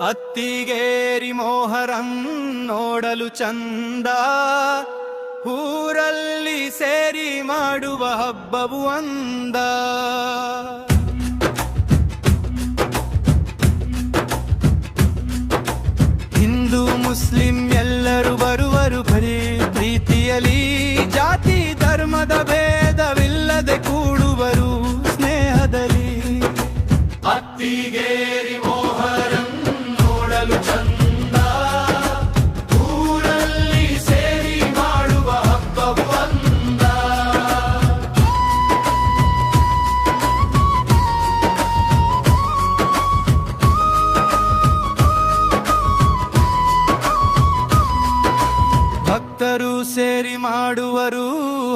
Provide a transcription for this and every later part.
ಅತ್ತಿಗೇರಿ ಮೋಹರಂ ನೋಡಲು ಚಂದ, ಊರಲ್ಲಿ ಸೇರಿ ಮಾಡುವ ಹಬ್ಬವು ಅಂದ. ಹಿಂದೂ ಮುಸ್ಲಿಂ ಎಲ್ಲರೂ ಬರುವರು ಬರೀ ಪ್ರೀತಿಯಲಿ, ಜಾತಿ ಧರ್ಮದ ಭೇದವಿಲ್ಲದೆ ಕೂಡುವರು ಸ್ನೇಹದಲ್ಲಿ. ಅತ್ತಿಗೇರಿ ಮೋಹರಂ ನೋಡಲು ಚಂದ, ಊರಲ್ಲಿ ಸೇರಿ ಮಾಡುವ ಹಬ್ಬವು ಅಂದ. ಭಕ್ತರು ಸೇರಿ ಮಾಡುವರು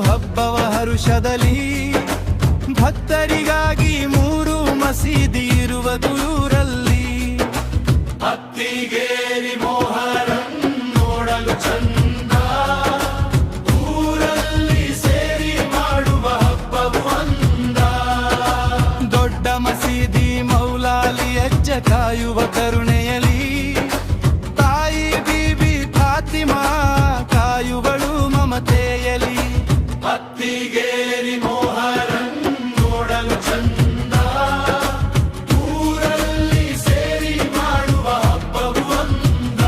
ಹಬ್ಬವ ಹರುಷದಲ್ಲಿ, ಭಕ್ತರಿಗಾಗಿ 3 ಮಸೀದಿ ಇರುವ ಊರಲ್ಲಿ. ಅತ್ತಿಗೇರಿ ಮೋಹರಂ ನೋಡಲು ಚಂದ, ಊರಲ್ಲಿ ಸೇರಿ ಮಾಡುವ ಹಬ್ಬವು ಅಂದ. ದೊಡ್ಡ ಮಸೀದಿ ಮೌಲಾಲಿ ಹೆಜ್ಜೆ ಕಾಯುವ ಕರುಣೆಯಲಿ, ತಾಯಿ ಬೀಬಿ ಫಾತಿಮಾ ಕಾಯುವಳು ಮಮತೆಯಲಿ. ಅತ್ತಿಗೇರಿ ಮೋಹರಂ ನೋಡಲು ಚಂದ, ಊರಲ್ಲಿ ಸೇರಿ ಮಾಡುವ ಹಬ್ಬವು ಅಂದ.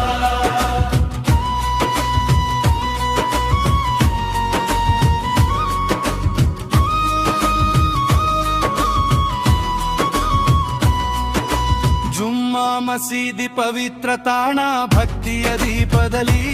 ಜುಮ್ಮಾ ಮಸೀದಿ ಪವಿತ್ರ ತಾಣ, ಭಕ್ತಿಯ ದೀಪದಲ್ಲಿ